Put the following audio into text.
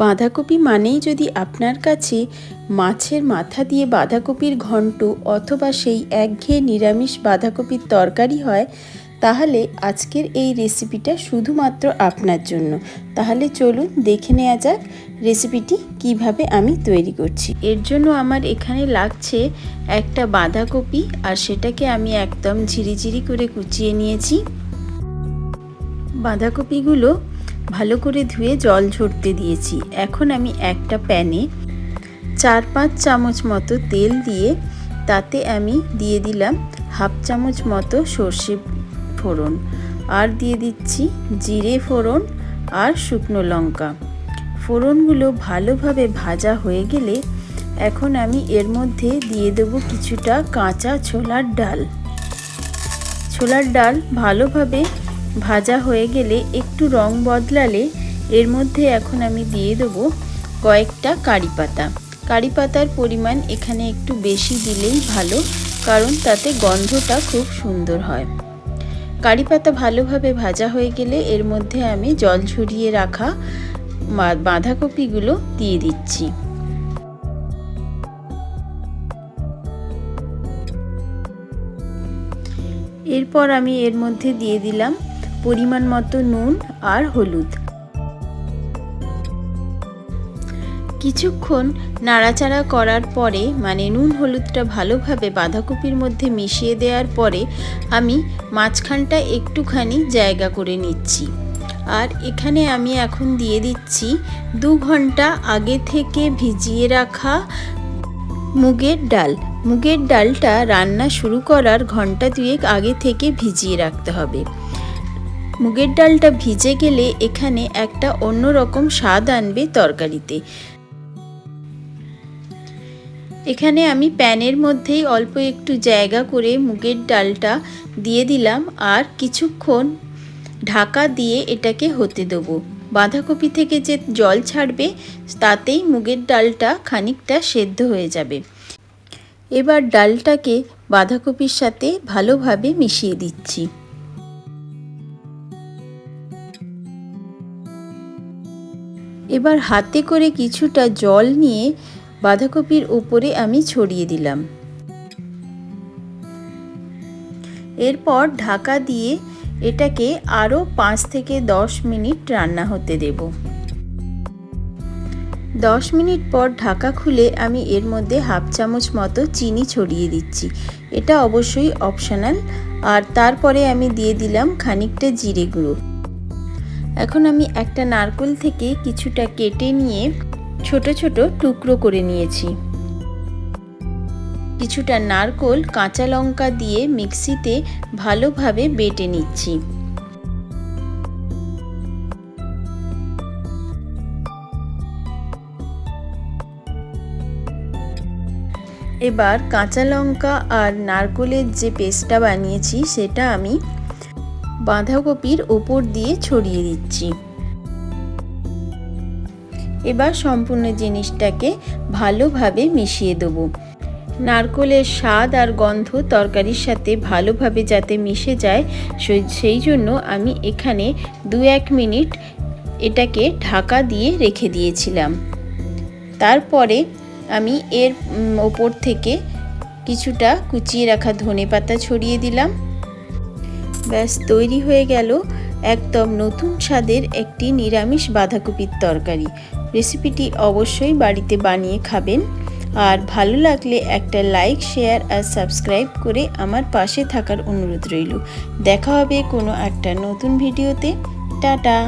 বাঁধাকপি মানেই যদি আপনার কাছে মাছের মাথা দিয়ে বাঁধাকপির ঘন্ট অথবা সেই একঘেয়ে নিরামিষ বাঁধাকপির তরকারি হয়, তাহলে আজকের এই রেসিপিটা শুধুমাত্র আপনার জন্য। তাহলে চলুন দেখে নেওয়া যাক রেসিপিটি কিভাবে আমি তৈরি করছি। এর জন্য আমার এখানে লাগছে একটা বাঁধাকপি, আর সেটাকে আমি একদম ঝিরিঝিরি করে কুচিয়ে নিয়েছি। বাঁধাকপিগুলো ভালো করে ধুয়ে জল ঝরতে দিয়েছি। এখন আমি একটা প্যানে 4-5 চামচ মতো তেল দিয়ে তাতে আমি দিয়ে দিলাম হাফ চামচ মতো সর্ষে ফোড়ন, আর দিয়ে দিচ্ছি জিরে ফোড়ন আর শুকনো লঙ্কা। ফোড়নগুলো ভালোভাবে ভাজা হয়ে গেলে এখন আমি এর মধ্যে দিয়ে দেব কিছুটা কাঁচা ছোলার ডাল। ছোলার ডাল ভালোভাবে ভাজা হয়ে গেলে একটু রং বদলালে এর মধ্যে এখন আমি দিয়ে দেবো কয়েকটা কারি পাতা। কারি পাতার পরিমাণ এখানে একটু বেশি দিলেই ভালো, কারণ তাতে গন্ধটা খুব সুন্দর হয়। কারি পাতা ভালোভাবে ভাজা হয়ে গেলে এর মধ্যে আমি জল ঝরিয়ে রাখা বাঁধাকপিগুলো দিয়ে দিচ্ছি। এরপর আমি এর মধ্যে দিয়ে দিলাম পরিমাণ মতো নুন আর হলুদ। কিছুক্ষণ নাড়াচাড়া করার পরে, মানে নুন হলুদটা ভালোভাবে বাঁধাকপির মধ্যে মিশিয়ে দেওয়ার পরে, আমি মাঝখানটা একটুখানি জায়গা করে নিচ্ছি। আর এখানে আমি এখন দিয়ে দিচ্ছি 2 ঘন্টা আগে থেকে ভিজিয়ে রাখা মুগের ডাল। মুগের ডালটা রান্না শুরু করার ঘন্টা 2 আগে থেকে ভিজিয়ে রাখতে হবে। মুগের ডালটা ভিজে গেলে এখানে একটা অন্যরকম স্বাদ আনবে তরকারিতে। এখানে আমি প্যানের মধ্যেই অল্প একটু জায়গা করে মুগের ডালটা দিয়ে দিলাম, আর কিছুক্ষণ ঢাকা দিয়ে এটাকে হতে দেবো। বাঁধাকপি থেকে যে জল ছাড়বে তাতেই মুগের ডালটা খানিকটা সেদ্ধ হয়ে যাবে। এবার ডালটাকে বাঁধাকপির সাথে ভালোভাবে মিশিয়ে দিচ্ছি। এবার হাতে করে কিছুটা জল নিয়ে বাঁধাকপির উপরে আমি ছড়িয়ে দিলাম। এরপর ঢাকা দিয়ে এটাকে আরও 5 থেকে 10 মিনিট রান্না হতে দেব। 10 মিনিট পর ঢাকা খুলে আমি এর মধ্যে হাফ চামচ মতো চিনি ছড়িয়ে দিচ্ছি। এটা অবশ্যই অপশনাল। আর তারপরে আমি দিয়ে দিলাম খানিকটা জিরে গুঁড়ো। এখন আমি একটা নারকেল থেকে কিছুটা কেটে নিয়ে ছোট ছোট টুকরো করে নিয়েছি। কিছুটা নারকেল কাঁচা লঙ্কা দিয়ে মিক্সিতে ভালোভাবে বেটে নিচ্ছি। এবার কাঁচা লঙ্কা আর নারকেলের যে পেস্টটা বানিয়েছি সেটা আমি বাঁধাকপির ওপর দিয়ে ছড়িয়ে দিচ্ছি। এবার সম্পূর্ণ জিনিসটাকে ভালোভাবে মিশিয়ে দেবো। নারকেলের স্বাদ আর গন্ধ তরকারির সাথে ভালোভাবে যাতে মিশে যায়, সেই জন্য আমি এখানে 2-1 মিনিট এটাকে ঢাকা দিয়ে রেখে দিয়েছিলাম। তারপরে আমি এর ওপর থেকে কিছুটা কুচিয়ে রাখা ধনেপাতা ছড়িয়ে দিলাম। ব্যাস তৈরি হয়ে গেল একদম নতুন স্বাদের একটি নিরামিষ বাঁধাকপির তরকারি। রেসিপিটি অবশ্যই বাড়িতে বানিয়ে খাবেন। আর ভালো লাগলে একটা লাইক, শেয়ার আর সাবস্ক্রাইব করে আমার পাশে থাকার অনুরোধ রইল। দেখা হবে কোনো একটা নতুন ভিডিওতে। টাটা।